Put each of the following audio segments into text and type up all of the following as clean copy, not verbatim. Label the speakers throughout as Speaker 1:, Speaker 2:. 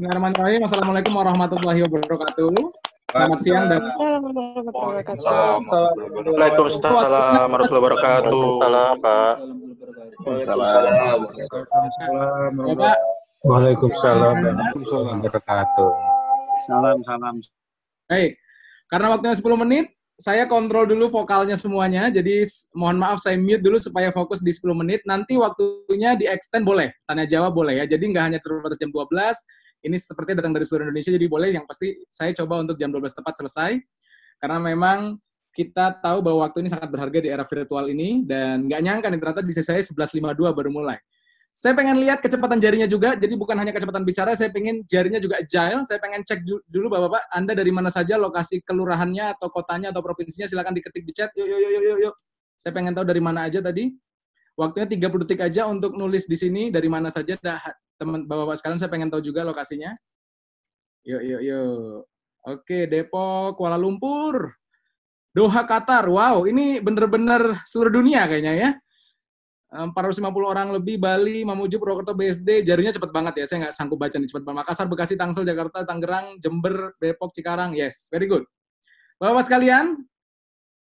Speaker 1: Bismillahirrahmanirrahim. Assalamualaikum warahmatullahi wabarakatuh. Selamat siang dan
Speaker 2: Waalaikumsalam warahmatullahi wabarakatuh.
Speaker 3: Waalaikumsalam, Pak.
Speaker 1: Bapak,
Speaker 3: Waalaikumsalam warahmatullahi wabarakatuh.
Speaker 4: Salam.
Speaker 1: baik. Karena waktunya 10 menit, saya kontrol dulu vokalnya semuanya. Jadi mohon maaf saya mute dulu supaya fokus di 10 menit. Nanti waktunya di-extend boleh. Tanya jawab boleh ya. Jadi nggak hanya terbatas jam 12. Ini seperti datang dari seluruh Indonesia, jadi boleh. Yang pasti saya coba untuk jam 12 tepat selesai. Karena memang kita tahu bahwa waktu ini sangat berharga di era virtual ini. Dan nggak nyangka nih, ternyata di sisi saya 11.52 baru mulai. Saya pengen lihat kecepatan jarinya juga, jadi bukan hanya kecepatan bicara, saya pengen jarinya juga agile. Saya pengen cek dulu Bapak-Bapak, Anda dari mana saja, lokasi kelurahannya, atau kotanya, atau provinsinya, silakan diketik di chat. Yuk. Saya pengen tahu dari mana aja tadi. Waktunya 30 detik aja untuk nulis di sini, dari mana saja, teman Bapak-Bapak sekalian, saya pengen tahu juga lokasinya. Yuk. Oke, Depok, Kuala Lumpur, Doha, Qatar. Wow, ini bener-bener seluruh dunia kayaknya ya. 450 orang lebih, Bali, Mamuju, Purwokerto, BSD, jarinya cepet banget ya, saya nggak sanggup baca nih, cepet banget. Makassar, Bekasi, Tangsel, Jakarta, Tangerang, Jember, Depok, Cikarang, yes, very good. Bapak-Bapak sekalian,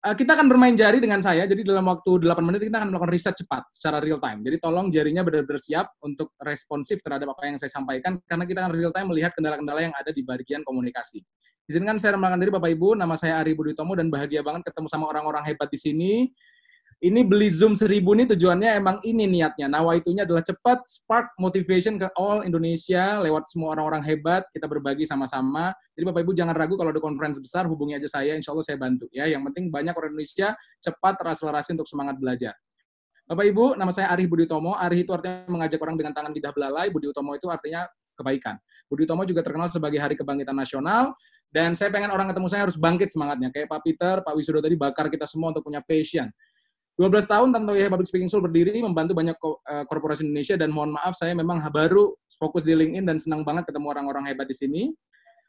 Speaker 1: kita akan bermain jari dengan saya, jadi dalam waktu 8 menit kita akan melakukan riset cepat, secara real time. Jadi tolong jarinya benar-benar siap untuk responsif terhadap apa yang saya sampaikan, karena kita akan real time melihat kendala-kendala yang ada di bagian komunikasi. Izinkan saya memperkenalkan diri Bapak Ibu, nama saya Ari Budi Utomo, dan bahagia banget ketemu sama orang-orang hebat di sini. Ini beli Zoom 1000 nih tujuannya emang ini niatnya. Nawaitunya adalah cepat spark motivation ke all Indonesia lewat semua orang-orang hebat, kita berbagi sama-sama. Jadi Bapak Ibu jangan ragu kalau ada conference besar, hubungi aja saya, insya Allah saya bantu. Ya, yang penting banyak orang Indonesia cepat terakselerasi untuk semangat belajar. Bapak Ibu, nama saya Ari Budi Utomo. Ari itu artinya mengajak orang dengan tangan lidah belalai, Budi Utomo itu artinya kebaikan. Budi Utomo juga terkenal sebagai Hari Kebangkitan Nasional, dan saya pengen orang ketemu saya harus bangkit semangatnya. Kayak Pak Peter, Pak Wisudo tadi bakar kita semua untuk punya passion. 12 tahun Tantowi Public Speaking School berdiri, membantu banyak korporasi Indonesia, dan mohon maaf saya memang baru fokus di LinkedIn dan senang banget ketemu orang-orang hebat di sini.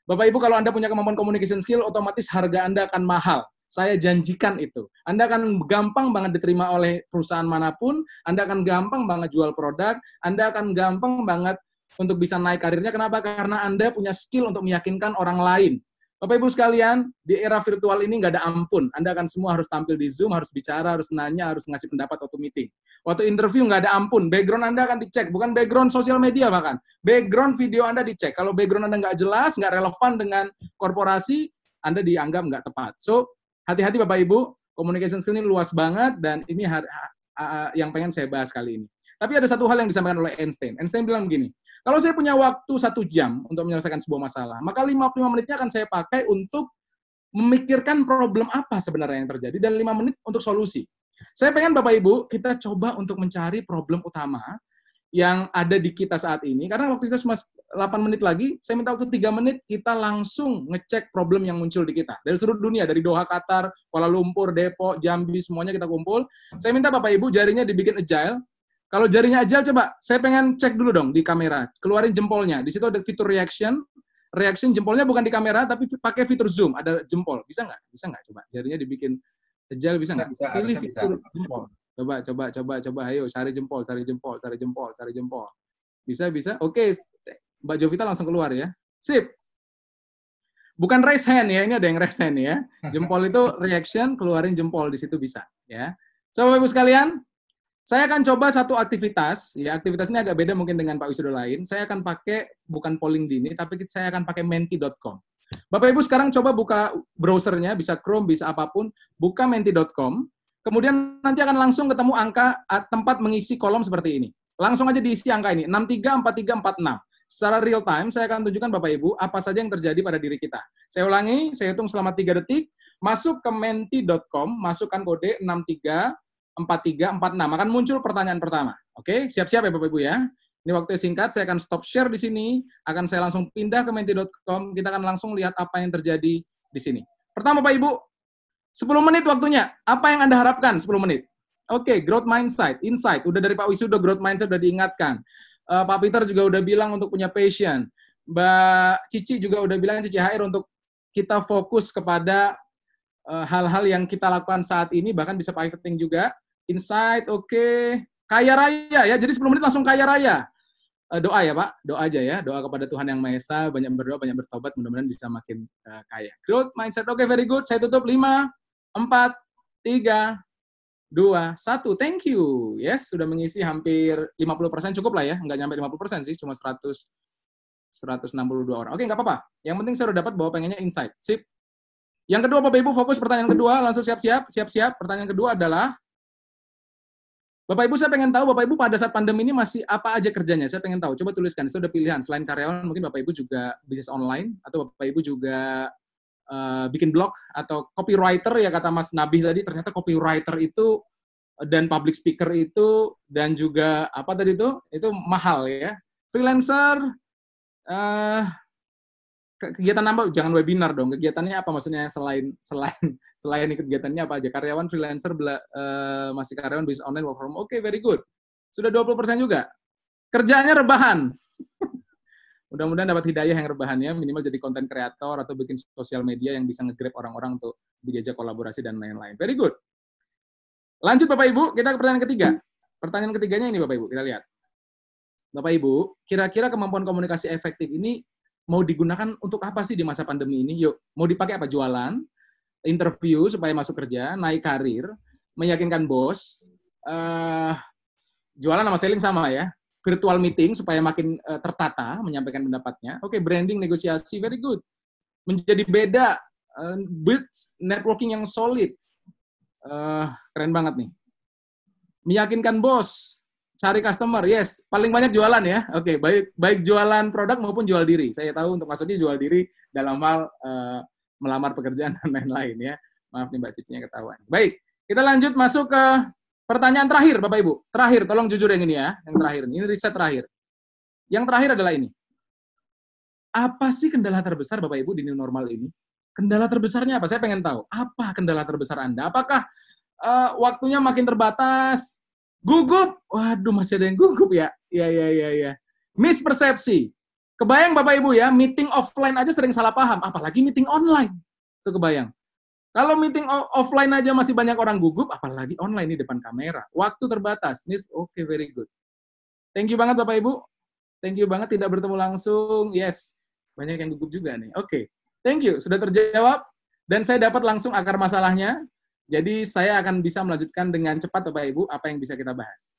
Speaker 1: Bapak Ibu, kalau Anda punya kemampuan communication skill, otomatis harga Anda akan mahal. Saya janjikan itu. Anda akan gampang banget diterima oleh perusahaan manapun, Anda akan gampang banget jual produk, Anda akan gampang banget untuk bisa naik karirnya. Kenapa? Karena Anda punya skill untuk meyakinkan orang lain. Bapak Ibu sekalian, di era virtual ini nggak ada ampun. Anda akan semua harus tampil di Zoom, harus bicara, harus nanya, harus ngasih pendapat waktu meeting. Waktu interview nggak ada ampun. Background Anda akan dicek, bukan background sosial media bahkan. Background video Anda dicek. Kalau background Anda nggak jelas, nggak relevan dengan korporasi, Anda dianggap nggak tepat. So, hati-hati Bapak Ibu, communication skill ini luas banget, dan ini yang pengen saya bahas kali ini. Tapi ada satu hal yang disampaikan oleh Einstein. Einstein bilang begini, kalau saya punya waktu 1 jam untuk menyelesaikan sebuah masalah, maka 55 menitnya akan saya pakai untuk memikirkan problem apa sebenarnya yang terjadi, dan 5 menit untuk solusi. Saya pengen Bapak Ibu, kita coba untuk mencari problem utama yang ada di kita saat ini, karena waktu kita cuma 8 menit lagi, saya minta waktu 3 menit, kita langsung ngecek problem yang muncul di kita. Dari seluruh dunia, dari Doha, Qatar, Kuala Lumpur, Depok, Jambi, semuanya kita kumpul. Saya minta Bapak Ibu jarinya dibikin agile. Kalau jarinya agile, coba saya pengen cek dulu dong di kamera. Keluarin jempolnya. Di situ ada fitur reaction. Reaction jempolnya bukan di kamera, tapi pakai fitur zoom. Ada jempol. Bisa nggak? Bisa nggak? Coba jarinya dibikin agile, bisa nggak? Pilih fitur jempol. Coba. Ayo, cari jempol. Bisa. Oke, Mbak Jovita langsung keluar ya. Sip. Bukan raise hand ya, ini ada yang raise hand ya. Jempol itu reaction, keluarin jempol di situ bisa ya. So, Bapak Ibu sekalian, saya akan coba satu aktivitas, ya aktivitas ini agak beda mungkin dengan Pak Wisudo lain. Saya akan pakai bukan polling dini, tapi saya akan pakai menti.com. Bapak Ibu sekarang coba buka browsernya, bisa Chrome, bisa apapun, buka menti.com. Kemudian nanti akan langsung ketemu angka tempat mengisi kolom seperti ini. Langsung aja diisi angka ini, 634346. Secara real time, saya akan tunjukkan Bapak Ibu apa saja yang terjadi pada diri kita. Saya ulangi, saya hitung selama 3 detik, masuk ke menti.com, masukkan kode 634346, akan muncul pertanyaan pertama. Oke, siap-siap ya Bapak Ibu ya. Ini waktunya singkat, saya akan stop share di sini, akan saya langsung pindah ke menti.com, kita akan langsung lihat apa yang terjadi di sini. Pertama Bapak Ibu, 10 menit waktunya. Apa yang Anda harapkan 10 menit? Oke, growth mindset, insight. Udah dari Pak Wisudo, growth mindset udah diingatkan. Pak Peter juga udah bilang untuk punya passion. Mbak Cici juga udah bilang, Cici HR, untuk kita fokus kepada hal-hal yang kita lakukan saat ini, bahkan bisa pivoting juga. Insight, oke. Kaya raya ya, jadi 10 menit langsung kaya raya. doa ya Pak, doa aja ya, doa kepada Tuhan Yang Maha Esa, banyak berdoa, banyak bertobat, mudah-mudahan bisa makin kaya. Growth mindset, oke, very good. Saya tutup 5, 4, 3, 2, 1. Thank you. Yes, sudah mengisi hampir 50%, cukup lah ya, nggak nyampe 50% sih, cuma 162 orang. Oke, nggak apa-apa. Yang penting saya udah dapat bahwa pengennya insight. Sip. Yang kedua, Bapak Ibu, fokus pertanyaan kedua, langsung siap-siap. Pertanyaan kedua adalah, Bapak Ibu, saya pengen tahu Bapak Ibu pada saat pandemi ini masih apa aja kerjanya? Saya pengen tahu. Coba tuliskan. Itu ada pilihan. Selain karyawan, mungkin Bapak Ibu juga bisnis online, atau Bapak Ibu juga bikin blog, atau copywriter, ya kata Mas Nabi tadi, ternyata copywriter itu, dan public speaker itu, dan juga, apa tadi itu mahal ya. Freelancer, kegiatan apa? Jangan webinar dong. Kegiatannya apa? Maksudnya selain ikut kegiatannya apa aja? Karyawan, freelancer, masih karyawan, bisnis online, work from home. Oke, very good. Sudah 20% juga. Kerjanya rebahan. Mudah-mudahan dapat hidayah yang rebahannya, minimal jadi konten kreator atau bikin sosial media yang bisa nge-grab orang-orang untuk diajak kolaborasi dan lain-lain. Very good. Lanjut Bapak Ibu, kita ke pertanyaan ketiga. Pertanyaan ketiganya ini Bapak Ibu, kita lihat. Bapak Ibu, kira-kira kemampuan komunikasi efektif ini mau digunakan untuk apa sih di masa pandemi ini? Yuk, mau dipakai apa? Jualan, interview supaya masuk kerja, naik karir, meyakinkan bos, jualan sama selling sama ya, virtual meeting supaya makin tertata menyampaikan pendapatnya. Oke, branding, negosiasi, very good. Menjadi beda, build networking yang solid. Keren banget nih. Meyakinkan bos, cari customer, yes. Paling banyak jualan ya. Oke, baik jualan produk maupun jual diri. Saya tahu untuk maksudnya jual diri dalam hal melamar pekerjaan dan lain-lain ya. Maaf nih Mbak Cicinya ketahuan. Baik, kita lanjut masuk ke pertanyaan terakhir Bapak Ibu. Terakhir, tolong jujur yang ini ya. Yang terakhir, ini riset terakhir. Yang terakhir adalah ini. Apa sih kendala terbesar Bapak Ibu di new normal ini? Kendala terbesarnya apa? Saya pengen tahu. Apa kendala terbesar Anda? Apakah waktunya makin terbatas? Gugup? Waduh, masih ada yang gugup ya? Ya. Mispersepsi. Kebayang Bapak Ibu ya, meeting offline aja sering salah paham. Apalagi meeting online. Itu kebayang. Kalau meeting offline aja masih banyak orang gugup, apalagi online di depan kamera. Waktu terbatas. Oke, very good. Thank you banget Bapak Ibu. Thank you banget, tidak bertemu langsung. Yes, banyak yang gugup juga nih. Oke. Thank you, sudah terjawab, dan saya dapat langsung akar masalahnya, jadi saya akan bisa melanjutkan dengan cepat Bapak Ibu, apa yang bisa kita bahas.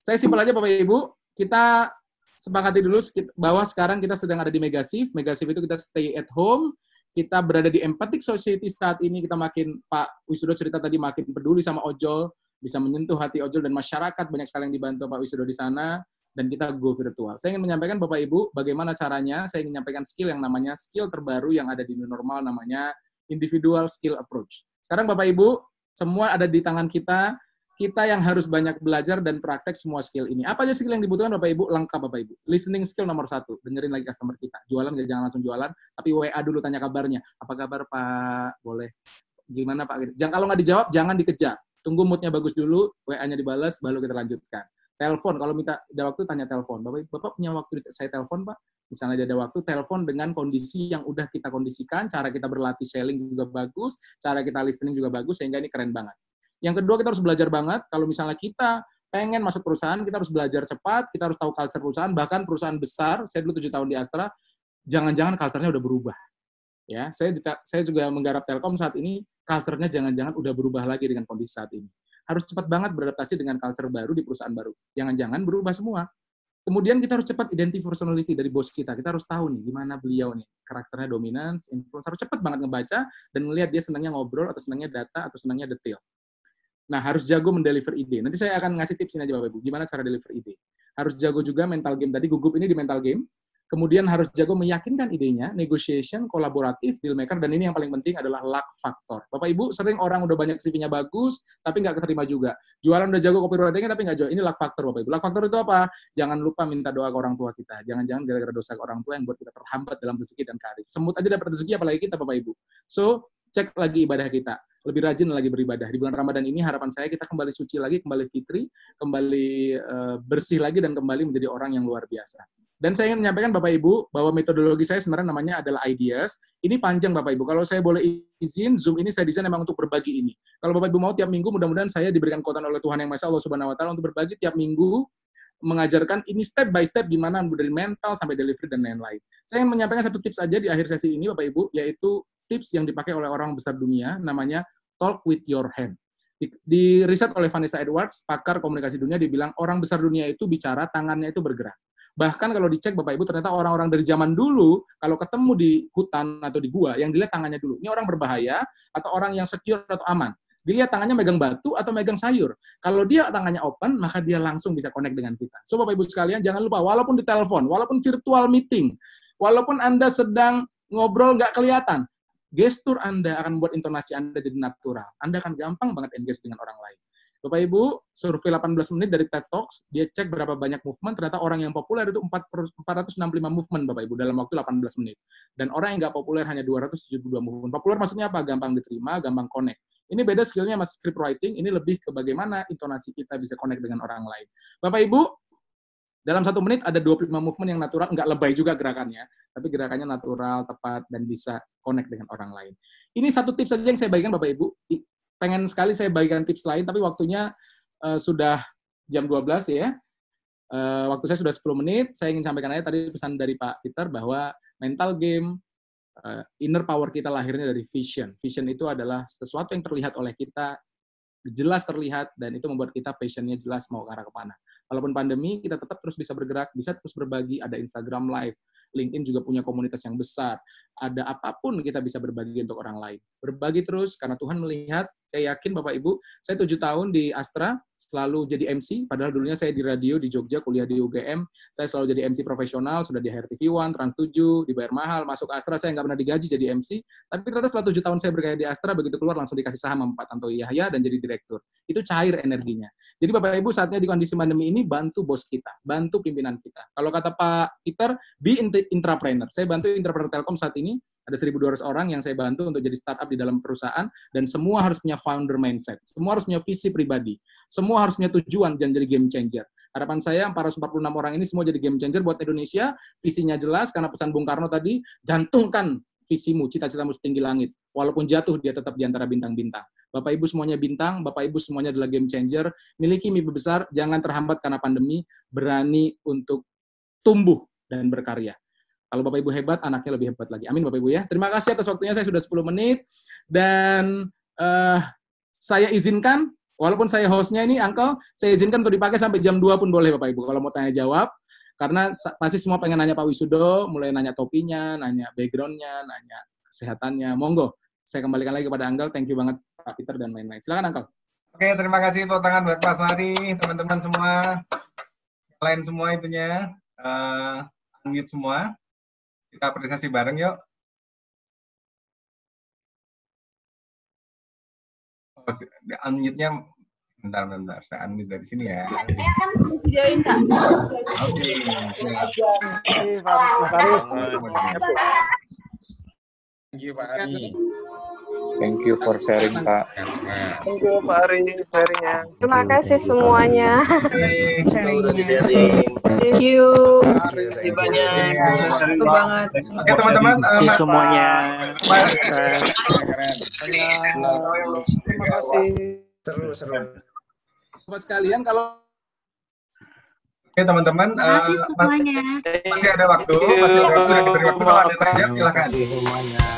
Speaker 1: Saya simpel aja Bapak Ibu, kita sepakati dulu bahwa sekarang kita sedang ada di Megashift itu kita stay at home, kita berada di empathic society saat ini, kita makin, Pak Wisudo cerita tadi, makin peduli sama ojol, bisa menyentuh hati ojol dan masyarakat, banyak sekali yang dibantu Pak Wisudo di sana, dan kita go virtual. Saya ingin menyampaikan Bapak Ibu, bagaimana caranya, saya ingin menyampaikan skill yang namanya skill terbaru yang ada di new normal, namanya individual skill approach. Sekarang Bapak Ibu, semua ada di tangan kita yang harus banyak belajar dan praktek semua skill ini. Apa aja skill yang dibutuhkan Bapak Ibu? Lengkap Bapak Ibu. Listening skill nomor 1, dengerin lagi customer kita. Jualan, jangan langsung jualan, tapi WA dulu, tanya kabarnya. Apa kabar Pak? Boleh. Gimana Pak? Kalau nggak dijawab, jangan dikejar. Tunggu moodnya bagus dulu, WA-nya dibalas, baru kita lanjutkan. Telepon, kalau minta ada waktu tanya telepon. Bapak punya waktu saya telepon Pak? Misalnya ada waktu, telepon dengan kondisi yang udah kita kondisikan, cara kita berlatih selling juga bagus, cara kita listening juga bagus, sehingga ini keren banget. Yang kedua, kita harus belajar banget. Kalau misalnya kita pengen masuk perusahaan, kita harus belajar cepat, kita harus tahu culture perusahaan, bahkan perusahaan besar, saya dulu 7 tahun di Astra, jangan-jangan culture-nya udah berubah. Ya, saya juga menggarap Telkom saat ini, culture-nya jangan-jangan udah berubah lagi dengan kondisi saat ini. Harus cepat banget beradaptasi dengan culture baru di perusahaan baru. Jangan-jangan berubah semua. Kemudian kita harus cepat identify personality dari bos kita. Kita harus tahu nih, gimana beliau nih. Karakternya dominance, influence. Harus cepat banget ngebaca dan melihat dia senangnya ngobrol, atau senangnya data, atau senangnya detail. Nah, harus jago mendeliver ide. Nanti saya akan ngasih tips ini aja Bapak Ibu. Gimana cara deliver ide. Harus jago juga mental game. Tadi gugup ini di mental game. Kemudian harus jago meyakinkan idenya, negotiation, kolaboratif, deal maker, dan ini yang paling penting adalah luck factor. Bapak Ibu, sering orang udah banyak CV-nya bagus, tapi nggak keterima juga. Jualan udah jago copywriting tapi nggak jual. Ini luck factor, Bapak Ibu. Luck factor itu apa? Jangan lupa minta doa ke orang tua kita. Jangan-jangan gara-gara dosa ke orang tua yang buat kita terhambat dalam rezeki dan karir. Semut aja dapat rezeki, apalagi kita, Bapak Ibu. So, cek lagi ibadah kita. Lebih rajin lagi beribadah. Di bulan Ramadan ini harapan saya kita kembali suci lagi, kembali fitri, kembali bersih lagi, dan kembali menjadi orang yang luar biasa. Dan saya ingin menyampaikan Bapak Ibu bahwa metodologi saya sebenarnya namanya adalah ideas. Ini panjang Bapak Ibu. Kalau saya boleh izin, Zoom ini saya desain memang untuk berbagi ini. Kalau Bapak Ibu mau tiap minggu, mudah-mudahan saya diberikan kekuatan oleh Tuhan Yang Maha Esa, Allah Subhanahu Wa Taala, untuk berbagi tiap minggu mengajarkan ini step by step gimana dari mental sampai delivery dan lain-lain. Saya menyampaikan satu tips aja di akhir sesi ini, Bapak Ibu, yaitu tips yang dipakai oleh orang besar dunia, namanya talk with your hand. Di riset oleh Vanessa Edwards, pakar komunikasi dunia, dibilang orang besar dunia itu bicara, tangannya itu bergerak. Bahkan kalau dicek, Bapak Ibu, ternyata orang-orang dari zaman dulu, kalau ketemu di hutan atau di gua, yang dilihat tangannya dulu. Ini orang berbahaya, atau orang yang secure atau aman. Dilihat tangannya megang batu atau megang sayur. Kalau dia tangannya open, maka dia langsung bisa connect dengan kita. So, Bapak Ibu sekalian, jangan lupa, walaupun di telepon, walaupun virtual meeting, walaupun Anda sedang ngobrol nggak kelihatan, gestur Anda akan membuat intonasi Anda jadi natural. Anda akan gampang banget engage dengan orang lain. Bapak Ibu, survei 18 menit dari TED Talks, dia cek berapa banyak movement, ternyata orang yang populer itu 465 movement, Bapak Ibu, dalam waktu 18 menit. Dan orang yang nggak populer hanya 272 movement. Populer maksudnya apa? Gampang diterima, gampang connect. Ini beda skillnya mas script writing, ini lebih ke bagaimana intonasi kita bisa connect dengan orang lain. Bapak Ibu, dalam 1 menit ada 25 movement yang natural, nggak lebay juga gerakannya, tapi gerakannya natural, tepat, dan bisa connect dengan orang lain. Ini satu tips saja yang saya bagikan Bapak Ibu. Pengen sekali saya bagikan tips lain, tapi waktunya sudah jam 12 ya. Waktu saya sudah 10 menit, saya ingin sampaikan aja tadi pesan dari Pak Peter bahwa mental game, inner power kita lahirnya dari vision. Vision itu adalah sesuatu yang terlihat oleh kita, jelas terlihat, dan itu membuat kita passionnya jelas mau ke arah kemana. Walaupun pandemi, kita tetap terus bisa bergerak, bisa terus berbagi, ada Instagram Live, LinkedIn juga punya komunitas yang besar, ada apapun kita bisa berbagi untuk orang lain. Berbagi terus, karena Tuhan melihat, saya yakin Bapak Ibu, saya 7 tahun di Astra, selalu jadi MC, padahal dulunya saya di radio, di Jogja, kuliah di UGM, saya selalu jadi MC profesional, sudah di HRTV1, Trans 7, dibayar mahal, masuk Astra, saya nggak pernah digaji jadi MC, tapi ternyata setelah 7 tahun saya berkarya di Astra, begitu keluar langsung dikasih saham sama Pak Tantowi Yahya, dan jadi direktur. Itu cair energinya. Jadi Bapak Ibu, saatnya di kondisi pandemi ini, bantu bos kita, bantu pimpinan kita. Kalau kata Pak Peter, be intrapreneur. Saya bantu intrapreneur Telkom saat ini, ada 1.200 orang yang saya bantu untuk jadi startup di dalam perusahaan, dan semua harus punya founder mindset. Semua harus punya visi pribadi. Semua harus punya tujuan dan jadi game changer. Harapan saya, 446 orang ini semua jadi game changer buat Indonesia, visinya jelas, karena pesan Bung Karno tadi, gantungkan visimu, cita-citamu setinggi langit. Walaupun jatuh, dia tetap di antara bintang-bintang. Bapak Ibu semuanya bintang, Bapak Ibu semuanya adalah game changer, miliki mimpi besar, jangan terhambat karena pandemi, berani untuk tumbuh dan berkarya. Kalau Bapak Ibu hebat, anaknya lebih hebat lagi. Amin Bapak Ibu ya. Terima kasih atas waktunya, saya sudah 10 menit. Dan saya izinkan, walaupun saya hostnya ini, Uncle, saya izinkan untuk dipakai sampai jam 2 pun boleh Bapak Ibu, kalau mau tanya jawab. Karena pasti semua pengen nanya Pak Wisudo, mulai nanya topinya, nanya background-nya, nanya kesehatannya. Monggo, saya kembalikan lagi kepada Uncle. Thank you banget Pak Peter dan lain-lain. Silakan Uncle.
Speaker 4: Oke, terima kasih tepuk tangan buat Pak Sari, teman-teman semua. Lain semua itunya. Unmute semua. Kita apresiasi bareng yuk. Oh, unmute-nya bentar, saya unmute dari sini ya.
Speaker 5: Saya kan videoin Kak.
Speaker 4: Oke. Thank you Pak Ari.
Speaker 3: Thank you for sharing, Pak.
Speaker 2: Thank you Pak Ari sharingnya.
Speaker 6: Terima kasih semuanya.
Speaker 2: Sharing.
Speaker 6: Thank you.
Speaker 2: Terima kasih banyak.
Speaker 6: Terima banget.
Speaker 4: Oke teman-teman.
Speaker 2: Terima kasih semuanya.
Speaker 4: Terima kasih.
Speaker 2: Seru.
Speaker 1: Bapak sekalian, kalau
Speaker 4: Oke teman-teman, masih ada waktu, dan diberi waktu kalau ada tanya, silakan.
Speaker 3: Semuanya.